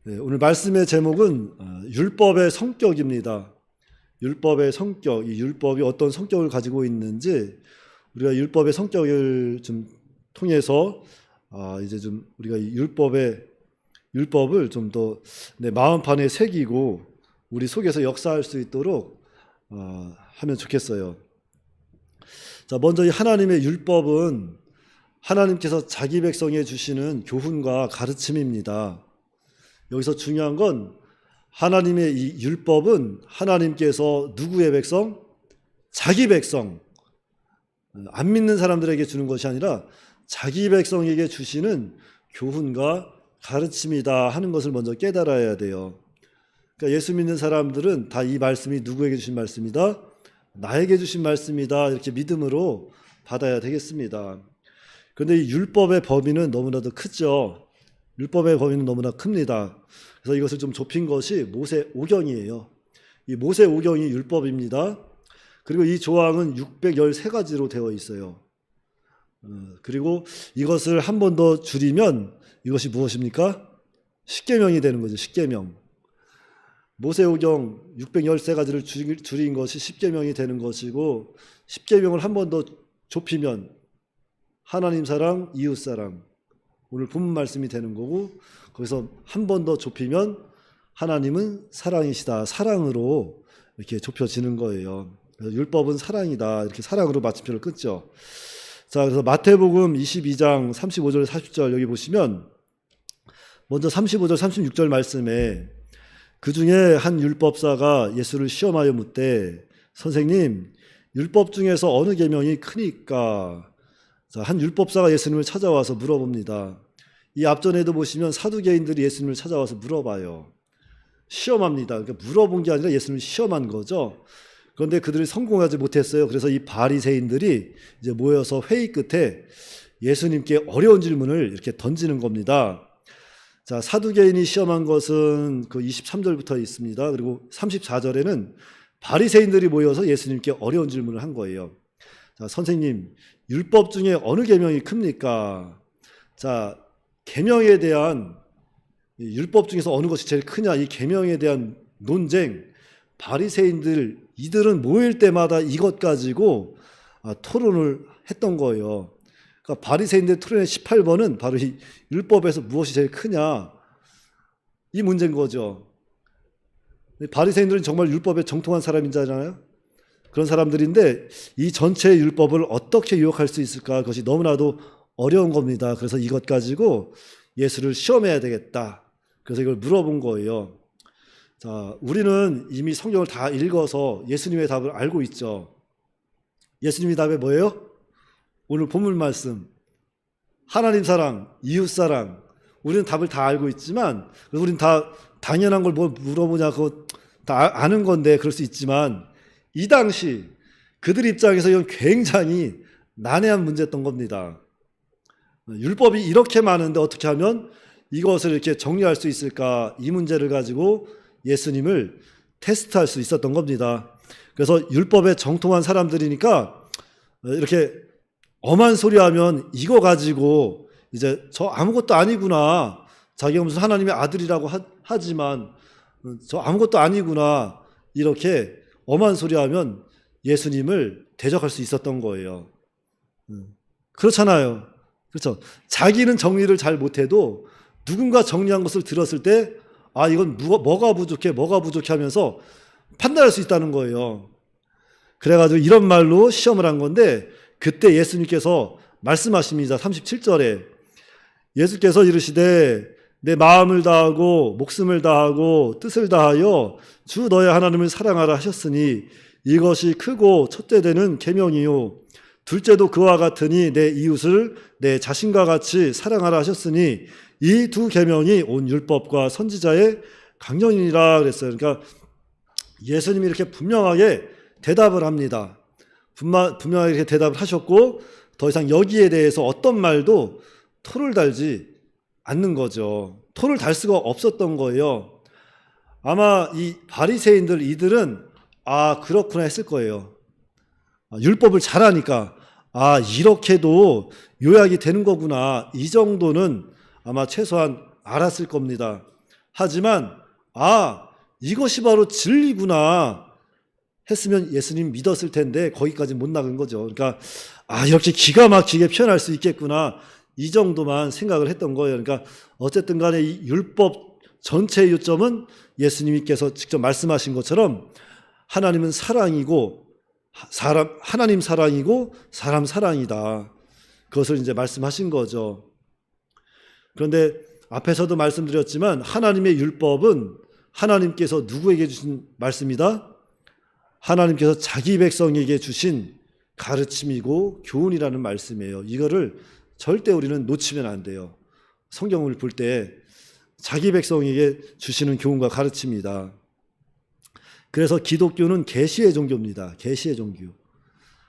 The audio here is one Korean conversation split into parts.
네, 오늘 말씀의 제목은 율법의 성격입니다. 율법의 성격, 이 율법이 어떤 성격을 가지고 있는지 우리가 율법의 성격을 좀 통해서 이제 좀 우리가 이 율법을 좀 더 마음판에 새기고 우리 속에서 역사할 수 있도록 하면 좋겠어요. 자, 먼저 이 하나님의 율법은 하나님께서 자기 백성에 주시는 교훈과 가르침입니다. 여기서 중요한 건 하나님의 이 율법은 하나님께서 누구의 백성? 자기 백성, 안 믿는 사람들에게 주는 것이 아니라 자기 백성에게 주시는 교훈과 가르침이다 하는 것을 먼저 깨달아야 돼요. 그러니까 예수 믿는 사람들은 다 이 말씀이 누구에게 주신 말씀이다? 나에게 주신 말씀이다, 이렇게 믿음으로 받아야 되겠습니다. 그런데 이 율법의 범위는 너무나도 크죠. 율법의 범위는 너무나 큽니다. 그래서 이것을 좀 좁힌 것이 모세오경이에요. 이 모세오경이 율법입니다. 그리고 이 조항은 613가지로 되어 있어요. 그리고 이것을 한 번 더 줄이면 이것이 무엇입니까? 십계명이 되는 거죠. 십계명. 모세오경 613가지를 줄인 것이 십계명이 되는 것이고, 십계명을 한 번 더 좁히면 하나님 사랑, 이웃 사랑, 오늘 본문 말씀이 되는 거고, 거기서 한 번 더 좁히면 하나님은 사랑이시다, 사랑으로 이렇게 좁혀지는 거예요. 그래서 율법은 사랑이다, 이렇게 사랑으로 마침표를 끊죠. 자, 그래서 마태복음 22장 35절 40절 여기 보시면 먼저 35절 36절 말씀에 그 중에 한 율법사가 예수를 시험하여 묻되 선생님, 율법 중에서 어느 계명이 크니까? 자, 한 율법사가 예수님을 찾아와서 물어봅니다. 이 앞전에도 보시면 사두개인들이 예수님을 찾아와서 물어봐요. 시험합니다. 그러니까 물어본 게 아니라 예수님을 시험한 거죠. 그런데 그들이 성공하지 못했어요. 그래서 이 바리새인들이 이제 모여서 회의 끝에 예수님께 어려운 질문을 이렇게 던지는 겁니다. 자, 사두개인이 시험한 것은 그 23절부터 있습니다. 그리고 34절에는 바리새인들이 모여서 예수님께 어려운 질문을 한 거예요. 자, 선생님, 율법 중에 어느 계명이 큽니까? 자, 계명에 대한, 율법 중에서 어느 것이 제일 크냐, 이 계명에 대한 논쟁, 바리새인들 이들은 모일 때마다 이것 가지고 토론을 했던 거예요. 그러니까 바리새인들 토론의 18번은 바로 이 율법에서 무엇이 제일 크냐, 이 문제인 거죠. 바리새인들은 정말 율법에 정통한 사람이잖아요. 그런 사람들인데 이 전체 율법을 어떻게 유혹할 수 있을까? 그것이 너무나도 어려운 겁니다. 그래서 이것 가지고 예수를 시험해야 되겠다. 그래서 이걸 물어본 거예요. 자, 우리는 이미 성경을 다 읽어서 예수님의 답을 알고 있죠. 예수님의 답이 뭐예요? 오늘 본문 말씀, 하나님 사랑, 이웃 사랑. 우리는 답을 다 알고 있지만, 우리는 다 당연한 걸 뭐 물어보냐, 그거 다 아는 건데 그럴 수 있지만, 이 당시 그들 입장에서 이건 굉장히 난해한 문제였던 겁니다. 율법이 이렇게 많은데 어떻게 하면 이것을 이렇게 정리할 수 있을까? 이 문제를 가지고 예수님을 테스트할 수 있었던 겁니다. 그래서 율법에 정통한 사람들이니까 이렇게 엄한 소리 하면 이거 가지고 이제 저 아무것도 아니구나, 자기가 무슨 하나님의 아들이라고 하지만 저 아무것도 아니구나, 이렇게 엄한 소리 하면 예수님을 대적할 수 있었던 거예요. 그렇잖아요. 그렇죠. 자기는 정리를 잘 못해도 누군가 정리한 것을 들었을 때 이건 뭐가 부족해 하면서 판단할 수 있다는 거예요. 그래가지고 이런 말로 시험을 한 건데, 그때 예수님께서 말씀하십니다. 37절에 예수께서 이르시되 내 마음을 다하고 목숨을 다하고 뜻을 다하여 주 너의 하나님을 사랑하라 하셨으니 이것이 크고 첫째 되는 계명이요 둘째도 그와 같으니 내 이웃을 내 자신과 같이 사랑하라 하셨으니 이 두 계명이 온 율법과 선지자의 강령이니라 그랬어요. 그러니까 예수님이 이렇게 분명하게 대답을 합니다. 분명하게 이렇게 대답을 하셨고, 더 이상 여기에 대해서 어떤 말도 토를 달지 않는 거죠. 토를 달 수가 없었던 거예요. 아마 이 바리새인들 이들은 그렇구나 했을 거예요. 율법을 잘 아니까 이렇게도 요약이 되는 거구나, 이 정도는 아마 최소한 알았을 겁니다. 하지만 이것이 바로 진리구나 했으면 예수님 믿었을 텐데 거기까지 못 나간 거죠. 그러니까 이렇게 기가 막히게 표현할 수 있겠구나 이 정도만 생각을 했던 거예요. 그러니까 어쨌든 간에 이 율법 전체의 요점은 예수님께서 직접 말씀하신 것처럼 하나님은 사랑이고 하나님 사랑이고 사람 사랑이다. 그것을 이제 말씀하신 거죠. 그런데 앞에서도 말씀드렸지만 하나님의 율법은 하나님께서 누구에게 주신 말씀이다? 하나님께서 자기 백성에게 주신 가르침이고 교훈이라는 말씀이에요. 이거를 절대 우리는 놓치면 안 돼요. 성경을 볼 때 자기 백성에게 주시는 교훈과 가르침이다. 그래서 기독교는 계시의 종교입니다. 계시의 종교.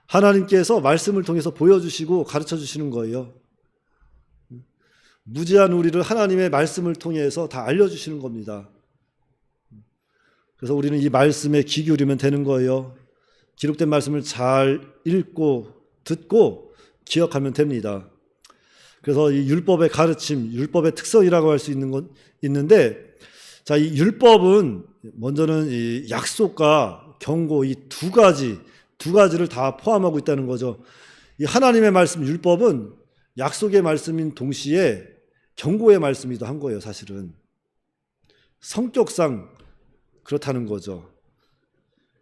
하나님께서 말씀을 통해서 보여주시고 가르쳐 주시는 거예요. 무지한 우리를 하나님의 말씀을 통해서 다 알려주시는 겁니다. 그래서 우리는 이 말씀에 귀 기울이면 되는 거예요. 기록된 말씀을 잘 읽고 듣고 기억하면 됩니다. 그래서 이 율법의 가르침, 율법의 특성이라고 할 수 있는 건 있는데, 자, 이 율법은 먼저는 이 약속과 경고 이 두 가지를 다 포함하고 있다는 거죠. 이 하나님의 말씀 율법은 약속의 말씀인 동시에 경고의 말씀이기도 한 거예요, 사실은. 성격상 그렇다는 거죠.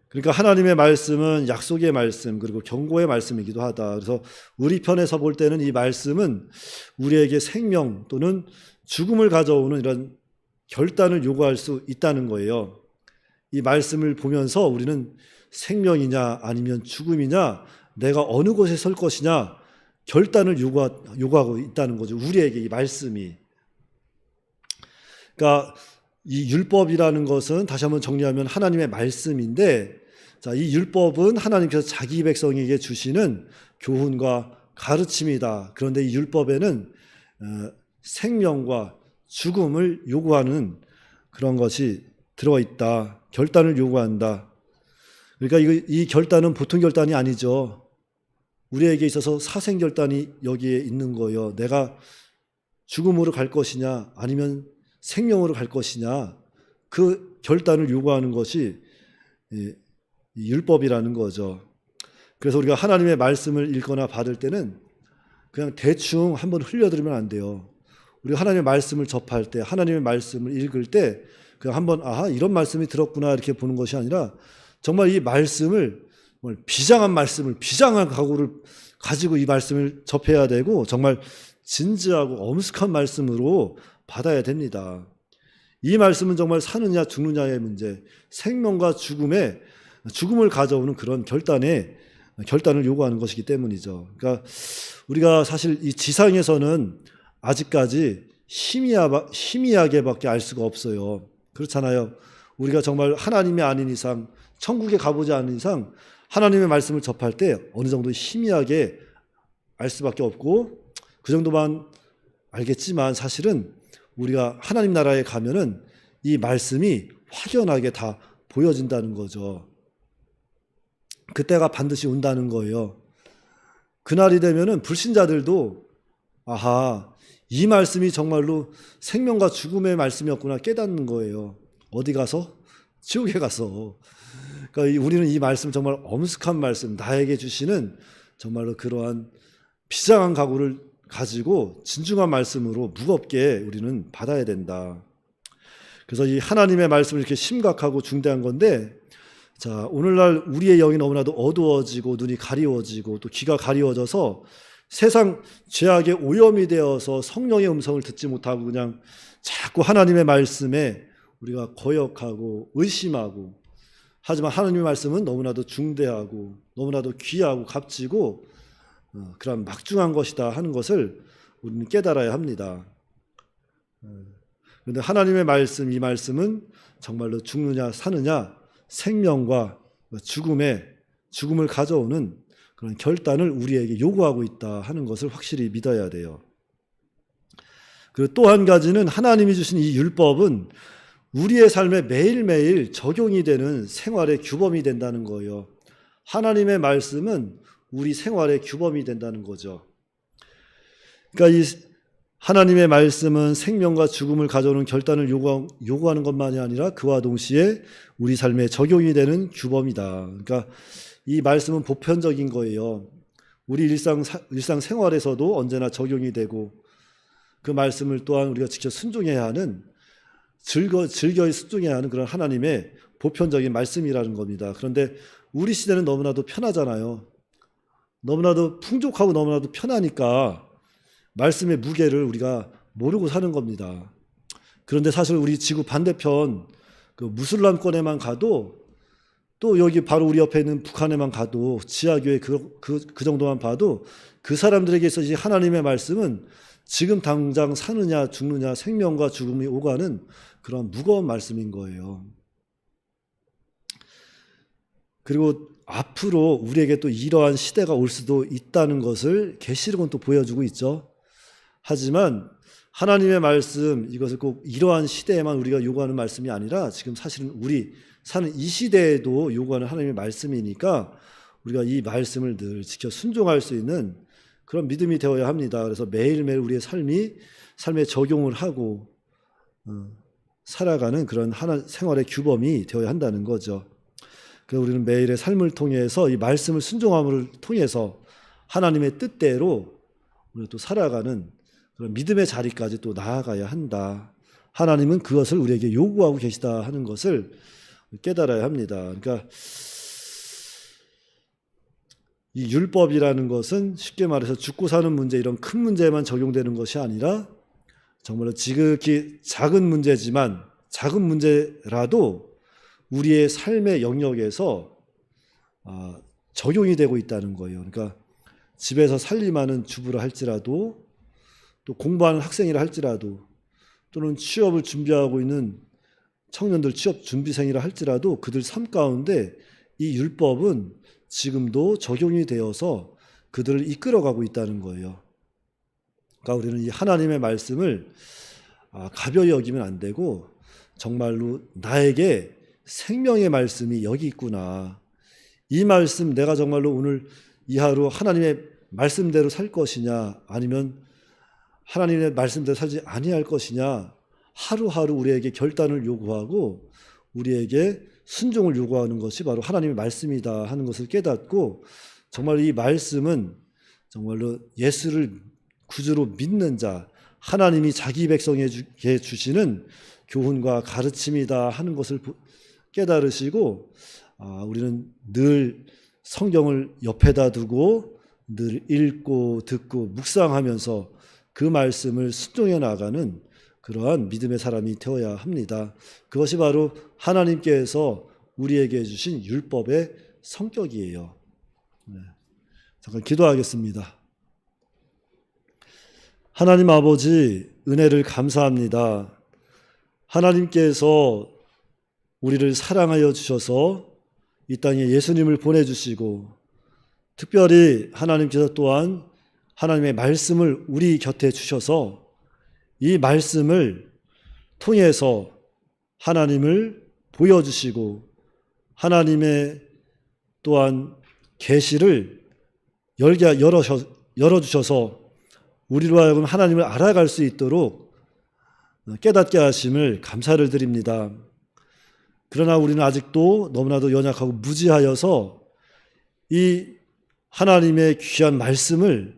그러니까 하나님의 말씀은 약속의 말씀 그리고 경고의 말씀이기도 하다. 그래서 우리 편에서 볼 때는 이 말씀은 우리에게 생명 또는 죽음을 가져오는 이런 결단을 요구할 수 있다는 거예요. 이 말씀을 보면서 우리는 생명이냐 아니면 죽음이냐 내가 어느 곳에 설 것이냐 결단을 요구하고 있다는 거죠. 우리에게 이 말씀이. 그러니까 이 율법이라는 것은 다시 한번 정리하면 하나님의 말씀인데, 자, 이 율법은 하나님께서 자기 백성에게 주시는 교훈과 가르침이다. 그런데 이 율법에는 생명과 죽음을 요구하는 그런 것이 들어있다. 결단을 요구한다. 그러니까 이 결단은 보통 결단이 아니죠. 우리에게 있어서 사생 결단이 여기에 있는 거예요. 내가 죽음으로 갈 것이냐 아니면 생명으로 갈 것이냐 그 결단을 요구하는 것이 이 율법이라는 거죠. 그래서 우리가 하나님의 말씀을 읽거나 받을 때는 그냥 대충 한번 흘려들으면 안 돼요. 우리가 하나님의 말씀을 접할 때 하나님의 말씀을 읽을 때 그냥 한번 이런 말씀이 들었구나 이렇게 보는 것이 아니라 정말 이 말씀을 비장한 각오를 가지고 이 말씀을 접해야 되고 정말 진지하고 엄숙한 말씀으로 받아야 됩니다. 이 말씀은 정말 사느냐 죽느냐의 문제, 생명과 죽음을 가져오는 그런 결단을 요구하는 것이기 때문이죠. 그러니까 우리가 사실 이 지상에서는 아직까지 희미하게밖에 알 수가 없어요. 그렇잖아요. 우리가 정말 하나님이 아닌 이상, 천국에 가보지 않은 이상 하나님의 말씀을 접할 때 어느 정도 희미하게 알 수밖에 없고 그 정도만 알겠지만 사실은 우리가 하나님 나라에 가면은 이 말씀이 확연하게 다 보여진다는 거죠. 그때가 반드시 온다는 거예요. 그날이 되면은 불신자들도 이 말씀이 정말로 생명과 죽음의 말씀이었구나 깨닫는 거예요. 어디 가서? 지옥에 가서. 그러니까 우리는 이 말씀 정말 엄숙한 말씀, 나에게 주시는 정말로 그러한 비장한 각오를 가지고 진중한 말씀으로 무겁게 우리는 받아야 된다. 그래서 이 하나님의 말씀을 이렇게 심각하고 중대한 건데, 자, 오늘날 우리의 영이 너무나도 어두워지고 눈이 가리워지고 또 귀가 가리워져서 세상 죄악의 오염이 되어서 성령의 음성을 듣지 못하고 그냥 자꾸 하나님의 말씀에 우리가 거역하고 의심하고, 하지만 하나님의 말씀은 너무나도 중대하고 너무나도 귀하고 값지고 그런 막중한 것이다 하는 것을 우리는 깨달아야 합니다. 그런데 하나님의 말씀, 이 말씀은 정말로 죽느냐 사느냐 생명과 죽음을 가져오는 그런 결단을 우리에게 요구하고 있다 하는 것을 확실히 믿어야 돼요. 그리고 또 한 가지는 하나님이 주신 이 율법은 우리의 삶에 매일매일 적용이 되는 생활의 규범이 된다는 거예요. 하나님의 말씀은 우리 생활의 규범이 된다는 거죠. 그러니까 하나님의 말씀은 생명과 죽음을 가져오는 결단을 요구하는 것만이 아니라 그와 동시에 우리 삶에 적용이 되는 규범이다. 그러니까 이 말씀은 보편적인 거예요. 우리 일상 생활에서도 언제나 적용이 되고 그 말씀을 또한 우리가 직접 순종해야 하는 즐거이 순종해야 하는 그런 하나님의 보편적인 말씀이라는 겁니다. 그런데 우리 시대는 너무나도 편하잖아요. 너무나도 풍족하고 너무나도 편하니까 말씀의 무게를 우리가 모르고 사는 겁니다. 그런데 사실 우리 지구 반대편 그 무슬람권에만 가도 또 여기 바로 우리 옆에 있는 북한에만 가도 지하교회 그 정도만 봐도 그 사람들에게 있어서 하나님의 말씀은 지금 당장 사느냐 죽느냐 생명과 죽음이 오가는 그런 무거운 말씀인 거예요. 그리고 앞으로 우리에게 또 이러한 시대가 올 수도 있다는 것을 계시록은 또 보여주고 있죠. 하지만 하나님의 말씀, 이것을 꼭 이러한 시대에만 우리가 요구하는 말씀이 아니라 지금 사실은 우리 사는 이 시대에도 요구하는 하나님의 말씀이니까 우리가 이 말씀을 늘 지켜 순종할 수 있는 그런 믿음이 되어야 합니다. 그래서 매일매일 우리의 삶에 적용을 하고 살아가는 그런 생활의 규범이 되어야 한다는 거죠. 그래서 우리는 매일의 삶을 통해서 이 말씀을 순종함을 통해서 하나님의 뜻대로 우리가 또 살아가는 그런 믿음의 자리까지 또 나아가야 한다. 하나님은 그것을 우리에게 요구하고 계시다 하는 것을 깨달아야 합니다. 그러니까 이 율법이라는 것은 쉽게 말해서 죽고 사는 문제, 이런 큰 문제에만 적용되는 것이 아니라 정말로 지극히 작은 문제지만 작은 문제라도 우리의 삶의 영역에서 적용이 되고 있다는 거예요. 그러니까 집에서 살림하는 주부라 할지라도 또 공부하는 학생이라 할지라도 또는 취업을 준비하고 있는 청년들 취업 준비생이라 할지라도 그들 삶 가운데 이 율법은 지금도 적용이 되어서 그들을 이끌어가고 있다는 거예요. 그러니까 우리는 이 하나님의 말씀을 가벼이 여기면 안 되고 정말로 나에게 생명의 말씀이 여기 있구나. 이 말씀 내가 정말로 오늘 이 하루 하나님의 말씀대로 살 것이냐 아니면 하나님의 말씀대로 살지 아니할 것이냐 하루하루 우리에게 결단을 요구하고 우리에게 순종을 요구하는 것이 바로 하나님의 말씀이다 하는 것을 깨닫고 정말 이 말씀은 정말로 예수를 구주로 믿는 자 하나님이 자기 백성에게 주시는 교훈과 가르침이다 하는 것을 깨달으시고 우리는 늘 성경을 옆에다 두고 늘 읽고 듣고 묵상하면서 그 말씀을 순종해 나가는 그러한 믿음의 사람이 되어야 합니다. 그것이 바로 하나님께서 우리에게 주신 율법의 성격이에요. 잠깐 기도하겠습니다. 하나님 아버지 은혜를 감사합니다. 하나님께서 우리를 사랑하여 주셔서 이 땅에 예수님을 보내주시고 특별히 하나님께서 또한 하나님의 말씀을 우리 곁에 주셔서 이 말씀을 통해서 하나님을 보여주시고 하나님의 또한 계시를 열어주셔서 우리로 하여금 하나님을 알아갈 수 있도록 깨닫게 하심을 감사를 드립니다. 그러나 우리는 아직도 너무나도 연약하고 무지하여서 이 하나님의 귀한 말씀을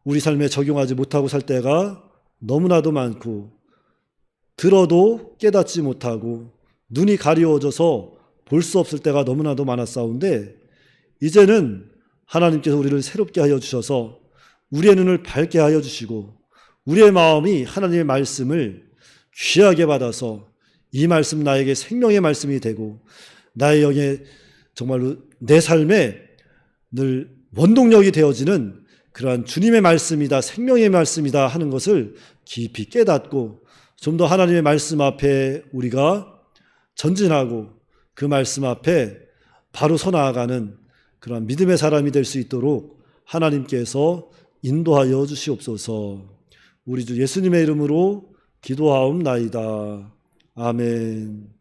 우리 삶에 적용하지 못하고 살 때가 너무나도 많고 들어도 깨닫지 못하고 눈이 가리워져서 볼 수 없을 때가 너무나도 많았사온데 이제는 하나님께서 우리를 새롭게 하여 주셔서 우리의 눈을 밝게 하여 주시고 우리의 마음이 하나님의 말씀을 귀하게 받아서 이 말씀 나에게 생명의 말씀이 되고 나의 영에 정말로 내 삶에 늘 원동력이 되어지는 그러한 주님의 말씀이다, 생명의 말씀이다 하는 것을 깊이 깨닫고 좀 더 하나님의 말씀 앞에 우리가 전진하고 그 말씀 앞에 바로 서 나아가는 그러한 믿음의 사람이 될 수 있도록 하나님께서 인도하여 주시옵소서. 우리 주 예수님의 이름으로 기도하옵나이다. 아멘.